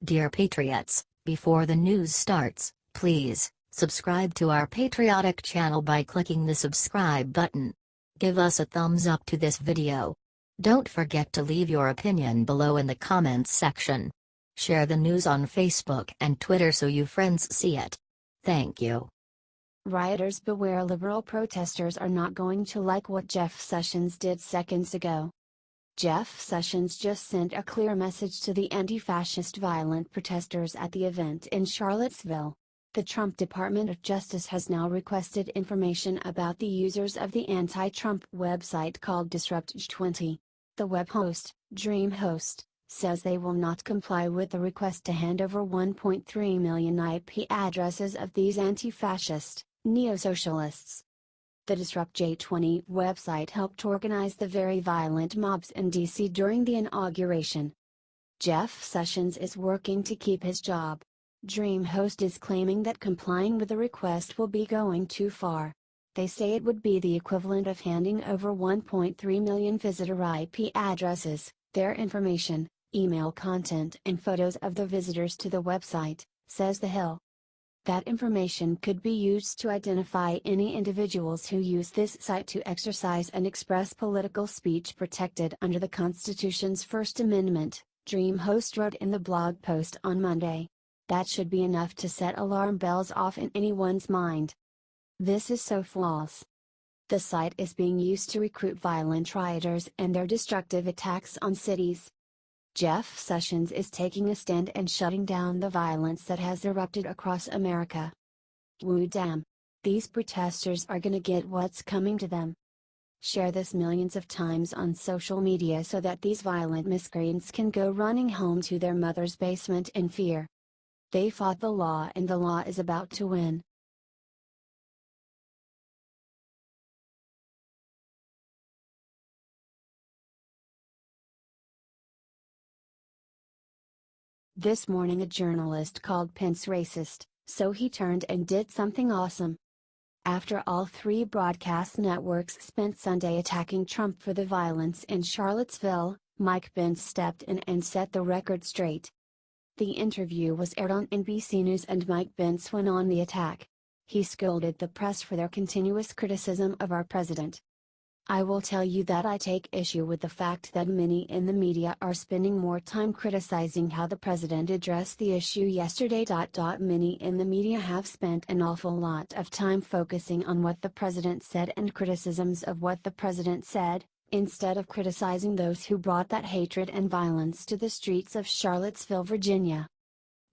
Dear Patriots, before the news starts, please subscribe to our patriotic channel by clicking the subscribe button. Give us a thumbs up to this video. Don't forget to leave your opinion below in the comments section. Share the news on Facebook and Twitter so you friends see it. Thank you. Rioters beware. Liberal protesters are not going to like what Jeff Sessions did seconds ago. Jeff Sessions just sent a clear message to the anti-fascist violent protesters at the event in Charlottesville. The Trump Department of Justice has now requested information about the users of the anti-Trump website called Disrupt20. The web host, DreamHost, says they will not comply with the request to hand over 1.3 million IP addresses of these anti-fascist, neo-socialists. The Disrupt20 website helped organize the very violent mobs in DC during the inauguration. Jeff Sessions is working to keep his job. DreamHost is claiming that complying with the request will be going too far. They say it would be the equivalent of handing over 1.3 million visitor IP addresses, their information, email content and photos of the visitors to the website, says The Hill. That information could be used to identify any individuals who use this site to exercise and express political speech protected under the Constitution's First Amendment, DreamHost wrote in the blog post on Monday. That should be enough to set alarm bells off in anyone's mind. This is so false. The site is being used to recruit violent rioters and their destructive attacks on cities. Jeff Sessions is taking a stand and shutting down the violence that has erupted across America. Whoo damn. These protesters are gonna get what's coming to them. Share this millions of times on social media so that these violent miscreants can go running home to their mother's basement in fear. They fought the law and the law is about to win. This morning a journalist called Pence racist, so he turned and did something awesome. After all three broadcast networks spent Sunday attacking Trump for the violence in Charlottesville, Mike Pence stepped in and set the record straight. The interview was aired on NBC News and Mike Pence went on the attack. He scolded the press for their continuous criticism of our president. I will tell you that I take issue with the fact that many in the media are spending more time criticizing how the president addressed the issue yesterday. Many in the media have spent an awful lot of time focusing on what the president said and criticisms of what the president said, instead of criticizing those who brought that hatred and violence to the streets of Charlottesville, Virginia.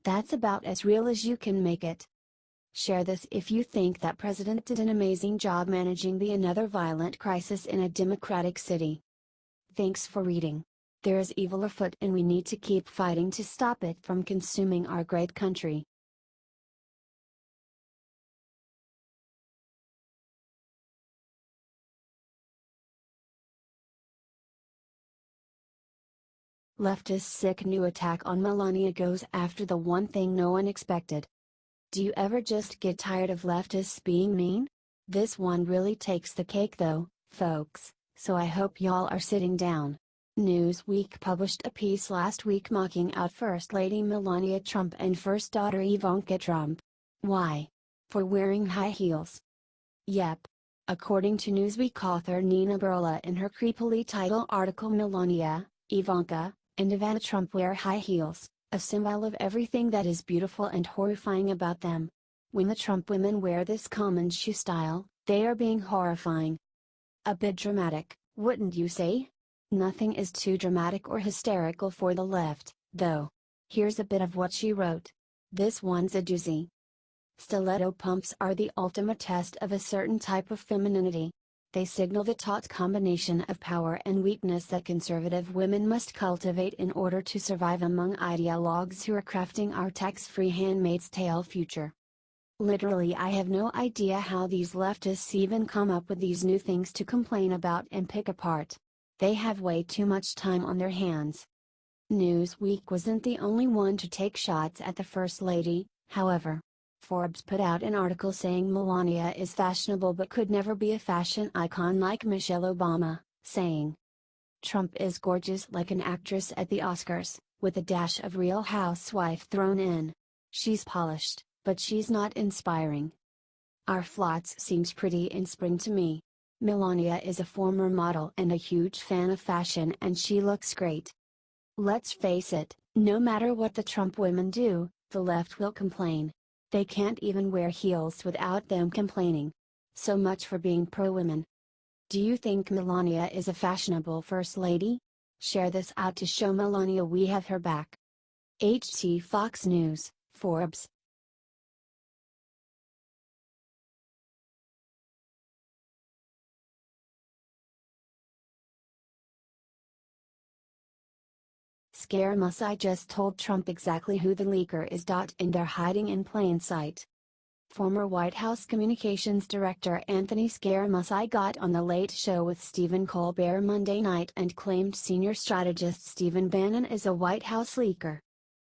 That's about as real as you can make it. Share this if you think that president did an amazing job managing the another violent crisis in a democratic city. Thanks for reading. There is evil afoot and we need to keep fighting to stop it from consuming our great country. Leftist sick new attack on Melania goes after the one thing no one expected. Do you ever just get tired of leftists being mean? This one really takes the cake though, folks, so I hope y'all are sitting down. Newsweek published a piece last week mocking out First Lady Melania Trump and First Daughter Ivanka Trump. Why? For wearing high heels. Yep. According to Newsweek author Nina Burla in her creepily titled article Melania, Ivanka, and Ivana Trump wear high heels, a symbol of everything that is beautiful and horrifying about them. When the Trump women wear this common shoe style, they are being horrifying. A bit dramatic, wouldn't you say? Nothing is too dramatic or hysterical for the left, though. Here's a bit of what she wrote. This one's a doozy. Stiletto pumps are the ultimate test of a certain type of femininity. They signal the taut combination of power and weakness that conservative women must cultivate in order to survive among ideologues who are crafting our tax-free Handmaid's Tale future. Literally, I have no idea how these leftists even come up with these new things to complain about and pick apart. They have way too much time on their hands. Newsweek wasn't the only one to take shots at the First Lady, however. Forbes put out an article saying Melania is fashionable but could never be a fashion icon like Michelle Obama, saying, Trump is gorgeous like an actress at the Oscars, with a dash of Real Housewife thrown in. She's polished, but she's not inspiring. Our flots seems pretty in spring to me. Melania is a former model and a huge fan of fashion, and she looks great. Let's face it, no matter what the Trump women do, the left will complain. They can't even wear heels without them complaining. So much for being pro-women. Do you think Melania is a fashionable first lady? Share this out to show Melania we have her back. HT Fox News, Forbes. Scare Musai just told Trump exactly who the leaker is. And they're hiding in plain sight. Former White House Communications Director Anthony Scaramucci got on The Late Show with Stephen Colbert Monday night and claimed senior strategist Stephen Bannon is a White House leaker.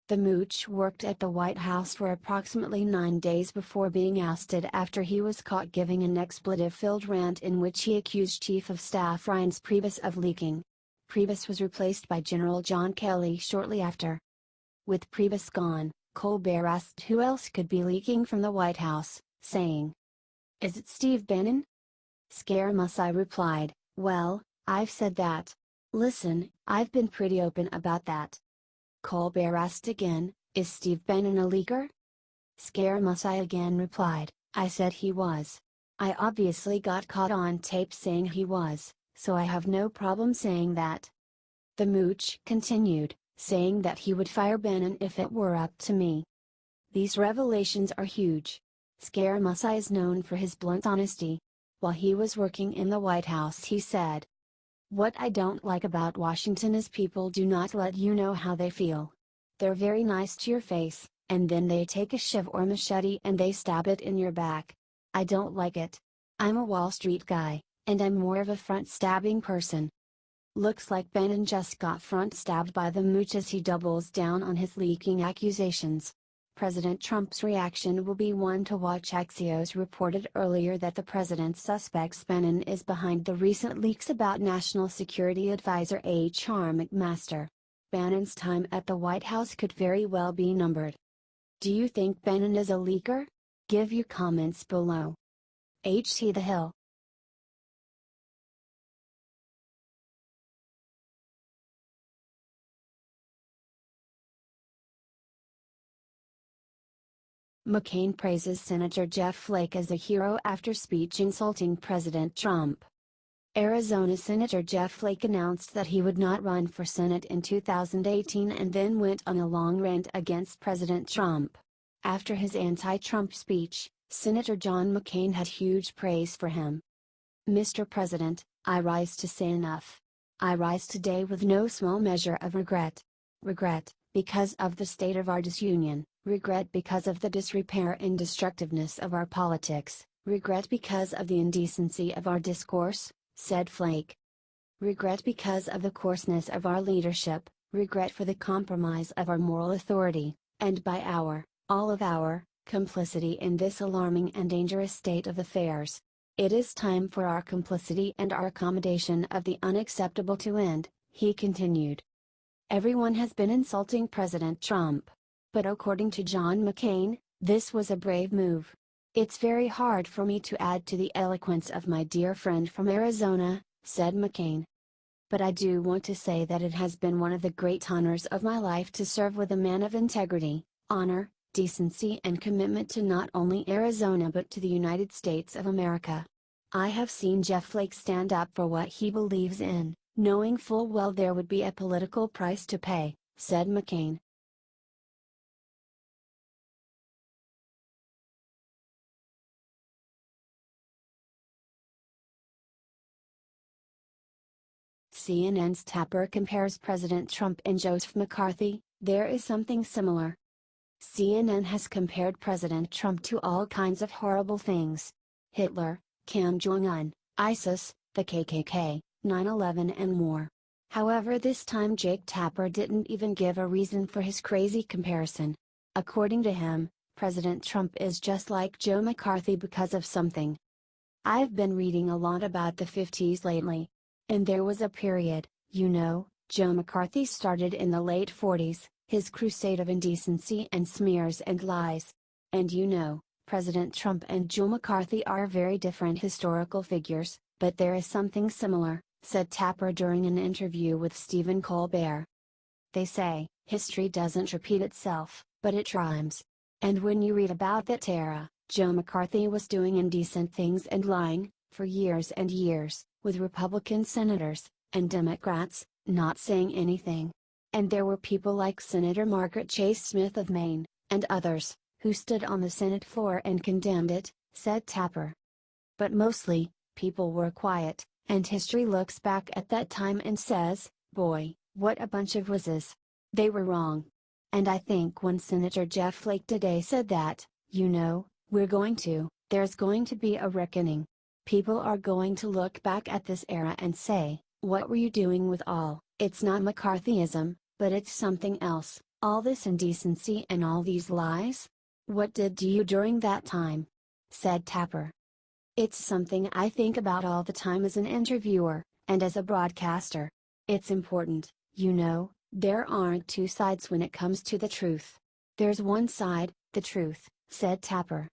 The mooch worked at the White House for approximately 9 days before being ousted after he was caught giving an expletive-filled rant in which he accused Chief of Staff Reince Priebus of leaking. Priebus was replaced by General John Kelly shortly after. With Priebus gone, Colbert asked who else could be leaking from the White House, saying, "Is it Steve Bannon?" Scaramucci replied, "Well, I've said that. Listen, I've been pretty open about that." Colbert asked again, "Is Steve Bannon a leaker?" Scaramucci again replied, "I said he was. I obviously got caught on tape saying he was, so I have no problem saying that." The mooch continued, saying that he would fire Bannon if it were up to me. These revelations are huge. Scaramucci is known for his blunt honesty. While he was working in the White House, he said, "What I don't like about Washington is people do not let you know how they feel. They're very nice to your face, and then they take a shiv or machete and they stab it in your back. I don't like it. I'm a Wall Street guy, and I'm more of a front-stabbing person." Looks like Bannon just got front-stabbed by the mooch as he doubles down on his leaking accusations. President Trump's reaction will be one to watch. Axios reported earlier that the president suspects Bannon is behind the recent leaks about National Security Advisor H.R. McMaster. Bannon's time at the White House could very well be numbered. Do you think Bannon is a leaker? Give your comments below. HT The Hill. McCain praises Senator Jeff Flake as a hero after speech insulting President Trump. Arizona Senator Jeff Flake announced that he would not run for Senate in 2018 and then went on a long rant against President Trump. After his anti-Trump speech, Senator John McCain had huge praise for him. "Mr. President, I rise to say enough. I rise today with no small measure of regret. Regret, because of the state of our disunion. Regret because of the disrepair and destructiveness of our politics. Regret because of the indecency of our discourse," said Flake. "Regret because of the coarseness of our leadership, regret for the compromise of our moral authority, and by all of our, complicity in this alarming and dangerous state of affairs. It is time for our complicity and our accommodation of the unacceptable to end," he continued. Everyone has been insulting President Trump. But according to John McCain, this was a brave move. "It's very hard for me to add to the eloquence of my dear friend from Arizona," said McCain. "But I do want to say that it has been one of the great honors of my life to serve with a man of integrity, honor, decency and commitment to not only Arizona but to the United States of America. I have seen Jeff Flake stand up for what he believes in, knowing full well there would be a political price to pay," said McCain. CNN's Tapper compares President Trump and Joseph McCarthy. There is something similar. CNN has compared President Trump to all kinds of horrible things: Hitler, Kim Jong-un, ISIS, the KKK, 9/11 and more. However, this time Jake Tapper didn't even give a reason for his crazy comparison. According to him, President Trump is just like Joe McCarthy because of something. "I've been reading a lot about the 50s lately. And there was a period, you know, Joe McCarthy started in the late 40s, his crusade of indecency and smears and lies. And you know, President Trump and Joe McCarthy are very different historical figures, but there is something similar, said Tapper during an interview with Stephen Colbert. They say, history doesn't repeat itself, but it rhymes. And when you read about that era, Joe McCarthy was doing indecent things and lying, for years and years, with Republican senators, and Democrats, not saying anything. And there were people like Senator Margaret Chase Smith of Maine, and others, who stood on the Senate floor and condemned it, said Tapper. But mostly, people were quiet, and history looks back at that time and says, boy, what a bunch of wuzzes. They were wrong. And I think when Senator Jeff Flake today said that, you know, there's going to be a reckoning. People are going to look back at this era and say, what were you doing with it's not McCarthyism, but it's something else, all this indecency and all these lies? What did you during that time? Said Tapper. It's something I think about all the time as an interviewer, and as a broadcaster. It's important, you know, there aren't two sides when it comes to the truth. There's one side, the truth, said Tapper.